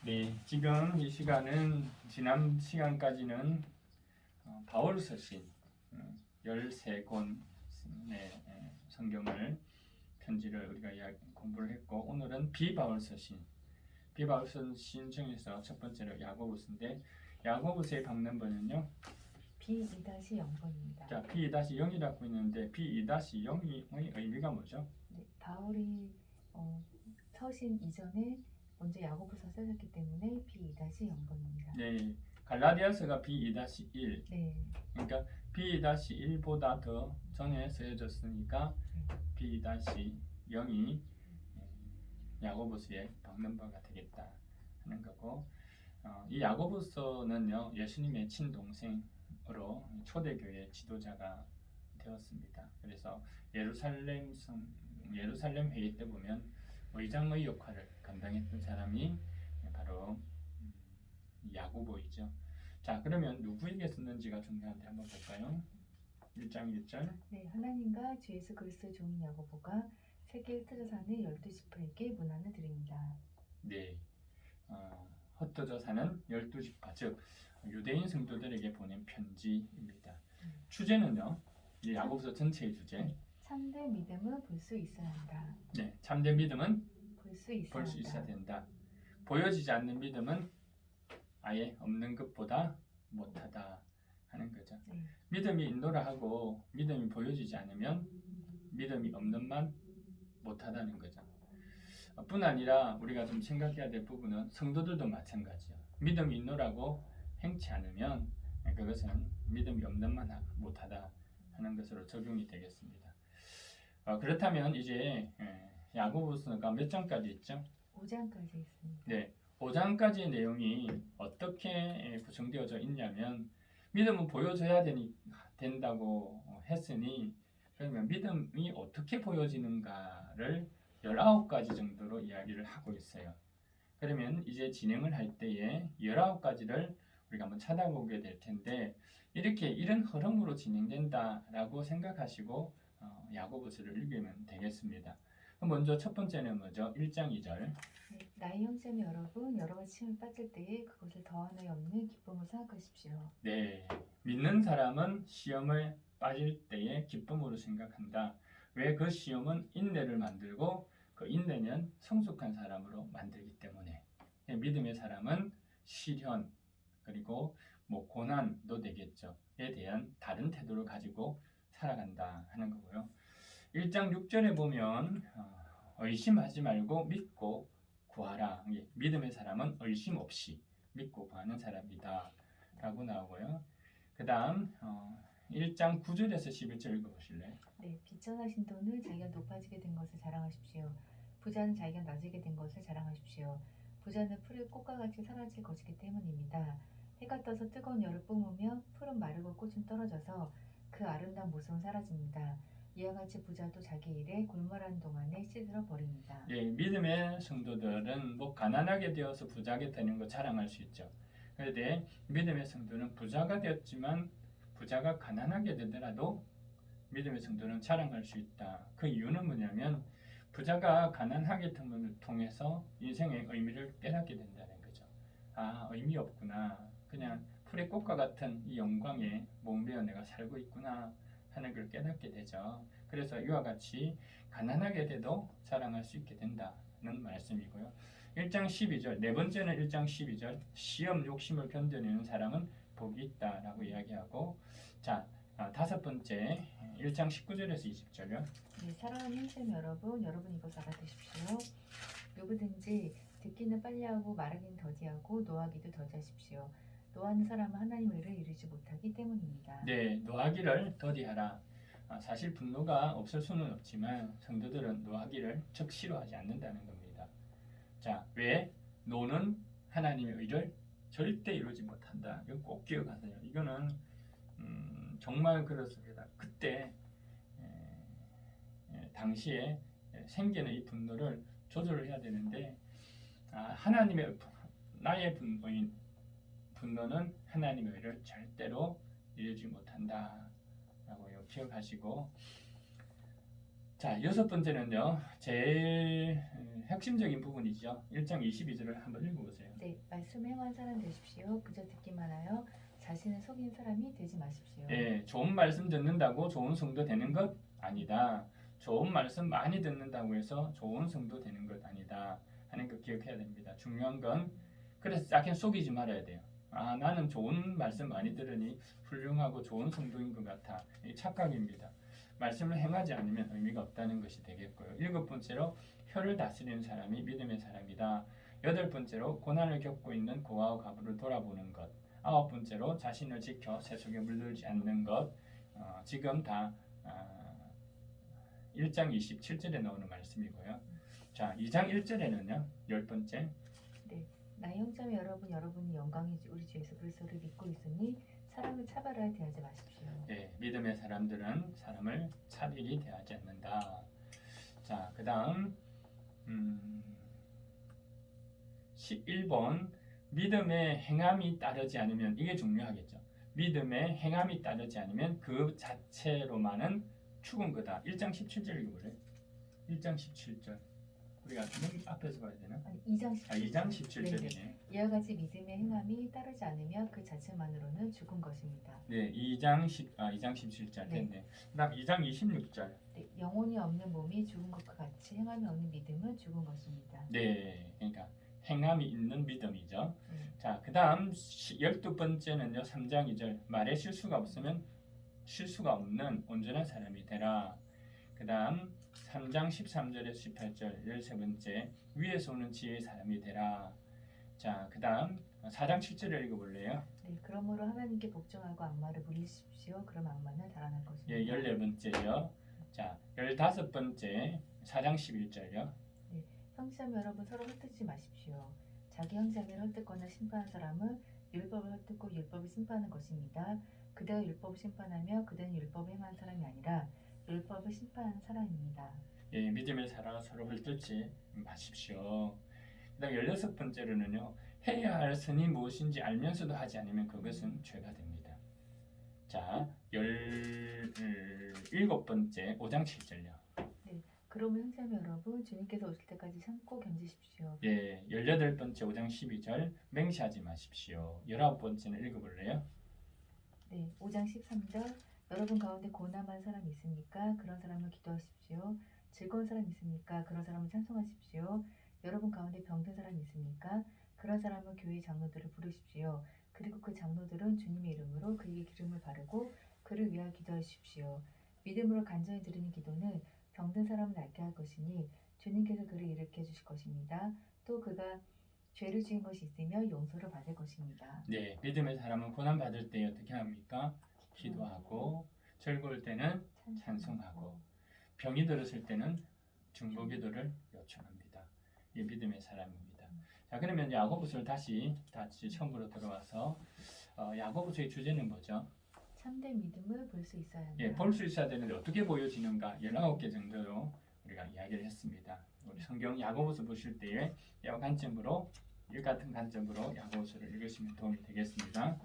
네, 지금 이 시간은 지난 시간까지는 바울서신 13권의 성경을 편지를 우리가 공부를 했고, 오늘은 비바울서신 중에서 첫 번째로 야고보서인데, 야고보서의 방문번은요 B2-0번입니다. 자, B-0이라고 있는데 B-0의 의미가 뭐죠? 네, 바울이 서신 이전에 먼저 야고보서 쓰셨기 때문에 B2-0번입니다. 네, 갈라디아서가 B-1. 네. 그러니까 B-1보다 더 전에 쓰여졌으니까 B-0이 야고보서에 박는 바가 되겠다 하는 거고, 이 야고보서는요 예수님의 친동생으로 초대교회 지도자가 되었습니다. 그래서 예루살렘 회의 때 보면 의장의 역할을 감당했던 사람이 바로 야고보이죠. 자, 그러면 누구에게 썼는지가 중요한데 한번 볼까요? 1장 1절. 네, 하나님과 주 예수 그리스도의 종인 야고보가 세계 흩어져 사는 12지파에게 문안을 드립니다. 네, 흩어져 사는 12지파, 즉 유대인 성도들에게 보낸 편지입니다. 주제는요, 이 야고보서 전체의 주제. 참된 믿음은 볼 수 있어야 한다. 네, 참된 믿음은 볼 수 있어야 된다. 보여지지 않는 믿음은 아예 없는 것보다 못하다 하는 거죠. 네. 믿음이 인도라 하고 믿음이 보여지지 않으면 믿음이 없는 만 못하다는 거죠. 뿐 아니라 우리가 좀 생각해야 될 부분은 성도들도 마찬가지예요. 믿음이 있노라고 행치 않으면 그것은 믿음이 없는 만 못하다 하는 것으로 적용이 되겠습니다. 그렇다면 이제 야고보서가 몇 장까지 있죠? 5장까지 있습니다. 네, 5장까지의 내용이 어떻게 구성되어져 있냐면, 믿음은 보여줘야 된다고 했으니, 그러면 믿음이 어떻게 보여지는가를 19가지 정도로 이야기를 하고 있어요. 그러면 이제 진행을 할 때에 19가지를 우리가 한번 찾아보게 될 텐데, 이렇게 이런 흐름으로 진행된다라고 생각하시고 야고보서를 읽으면 되겠습니다. 먼저 첫 번째는 뭐죠? 1장 2절. 네, 나의 형제는 여러분, 여러 가지 시험에 빠질 때에 그것을 더하나 없는 기쁨으로 생각하십시오. 네, 믿는 사람은 시험에 빠질 때에 기쁨으로 생각한다. 왜? 그 시험은 인내를 만들고 그 인내는 성숙한 사람으로 만들기 때문에. 믿음의 사람은 시련 그리고 고난도 되겠죠. 에 대한 다른 태도를 가지고 살아간다 하는 거고요. 1장 6절에 보면 의심하지 말고 믿고 구하라. 믿음의 사람은 의심 없이 믿고 구하는 사람이다 라고 나오고요. 그 다음 1장 9절에서 11절 읽어보실래요? 네, 빚전하신 돈을 자기가 높아지게 된 것을 자랑하십시오. 부자는 자기가 낮아지게 된 것을 자랑하십시오. 부자는 풀의 꽃과 같이 사라질 것이기 때문입니다. 해가 떠서 뜨거운 열을 뿜으며 풀은 마르고 꽃은 떨어져서 그 아름다운 모습은 사라집니다. 이와 같이 부자도 자기 일에 골몰하는 동안에 시들어 버립니다. 예, 믿음의 성도들은 가난하게 되어서 부자게 되는 거 자랑할 수 있죠. 그런데 믿음의 성도는 부자가 되었지만 부자가 가난하게 되더라도 믿음의 성도는 자랑할 수 있다. 그 이유는 뭐냐면 부자가 가난하게 됨을 통해서 인생의 의미를 깨닫게 된다는 거죠. 아, 의미 없구나. 그냥 풀의 꽃과 같은 이 영광에 목매어 내가 살고 있구나 하는 걸 깨닫게 되죠. 그래서 이와 같이 가난하게 돼도 자랑할 수 있게 된다는 말씀이고요. 1장 12절, 네 번째는 1장 12절, 시험 욕심을 견뎌내는 사람은 복이 있다라고 이야기하고, 자, 다섯 번째 1장 19절에서 20절요. 네, 사랑하는 형제님 여러분, 이것 알아두십시오. 누구든지 듣기는 빨리하고 말하기는 더디하고 노하기도 더디하십시오. 노하는 사람은 하나님의 의를 이루지 못하기 때문입니다. 네, 노하기를 더디하라. 사실 분노가 없을 수는 없지만 성도들은 노하기를 적 싫어하지 않는다는 겁니다. 자, 왜? 노는 하나님의 의를 절대 이루지 못한다. 이거 꼭 기억하세요. 이거는 정말 그렇습니다. 그때 당시에 생기는 이 분노를 조절을 해야 되는데 나의 분노는 하나님의 의를 절대로 이루지 못한다 라고 기억하시고, 자, 여섯 번째는요. 제일 핵심적인 부분이죠. 1장 22절을 한번 읽어보세요. 네, 말씀 행한 사람 되십시오. 그저 듣기만 하여 자신을 속인 사람이 되지 마십시오. 예, 좋은 말씀 듣는다고 좋은 성도 되는 것 아니다. 좋은 말씀 많이 듣는다고 해서 좋은 성도 되는 것 아니다 하는 거 기억해야 됩니다. 중요한 건 그래서 자기는 속이지 말아야 돼요. 아, 나는 좋은 말씀 많이 들으니 훌륭하고 좋은 성도인 것 같아. 이 착각입니다. 말씀을 행하지 않으면 의미가 없다는 것이 되겠고요. 일곱 번째로 혀를 다스리는 사람이 믿음의 사람이다. 여덟 번째로 고난을 겪고 있는 고아와 과부를 돌아보는 것. 아홉 번째로 자신을 지켜 세속에 물들지 않는 것. 지금 다 1장 27절에 나오는 말씀이고요. 자, 2장 1절에는요. 열 번째. 나의 형제여 여러분, 여러분이 영광이 우리 주 예수 그리스도를 믿고 있으니 사람을 차별하여 대하지 마십시오. 예, 믿음의 사람들은 사람을 차별히 대하지 않는다. 자, 그 다음 11번 믿음의 행함이 따르지 않으면 이게 중요하겠죠. 믿음의 행함이 따르지 않으면 그 자체로만은 죽은 거다. 1장 17절 읽어볼래요? 1장 17절 우리가 맨 앞에서 봐야 되나? 아니, 2장 17절. 2장 17절이네. 이와 같이 믿음의 행함이 따르지 않으며 그 자체만으로는 죽은 것입니다. 네, 2장 17절 됐네. 그다음 2장 26절. 네, 영혼이 없는 몸이 죽은 것과 같이 행함이 없는 믿음은 죽은 것입니다. 네, 그러니까 행함이 있는 믿음이죠. 네. 자, 그 다음 12번째는요. 3장 2절 말에 실수가 없으면 실수가 없는 온전한 사람이 되라. 그 다음 3장 13절에서 18절 13번째 위에서 오는 지혜의 사람이 되라. 자, 그 다음 4장 7절을 읽어볼래요? 네, 그러므로 하나님께 복종하고 악마를 물리십시오. 그럼 악마는 달아날 것입니다. 예, 14번째요. 자, 15번째 4장 11절요. 형제자매 여러분 서로 헐뜯지 마십시오. 자기 형제자매를 헐뜯거나 심판한 사람은 율법을 헐뜯고 율법을 심판하는 것입니다. 그대가 율법을 심판하며 그대는 율법을 행하는 사람이 아니라 율법을 심판하는 사람입니다. 예, 믿음의 사랑 서로 헐뜯지 마십시오. 그다음 16번째로는요. 해야 할 선이 무엇인지 알면서도 하지 않으면 그것은 죄가 됩니다. 자, 17번째 5장 7절요. 그러면 형제자매 여러분 주님께서 오실 때까지 참고 견디십시오. 예, 18번째 5장 12절 맹세하지 마십시오. 19번째는 읽어볼래요? 네, 5장 13절 여러분 가운데 고난한 사람이 있습니까? 그런 사람을 기도하십시오. 즐거운 사람이 있습니까? 그런 사람을 찬송하십시오. 여러분 가운데 병든 사람이 있습니까? 그런 사람은 교회 장로들을 부르십시오. 그리고 그 장로들은 주님의 이름으로 그에게 기름을 바르고 그를 위하여 기도하십시오. 믿음으로 간절히 드리는 기도는 병든 사람을 낫게 할 것이니 주님께서 그를 일으켜 주실 것입니다. 또 그가 죄를 지은 것이 있으며 용서를 받을 것입니다. 네, 믿음의 사람은 고난 받을 때 어떻게 합니까? 기도하고 즐거울 때는 찬송하고 병이 들었을 때는 중보기도를 요청합니다. 이 믿음의 사람입니다. 자, 그러면 야고보서를 다시 처음으로 들어와서 야고보서의 주제는 뭐죠? 참된 믿음을 볼 수 있어야 한다. 예, 볼 수 있어야 되는데 어떻게 보여지는가 19개 정도로 우리가 이야기를 했습니다. 우리 성경 야고보서 보실 때에 이 같은 관점으로 야고보서를 읽으시면 도움이 되겠습니다.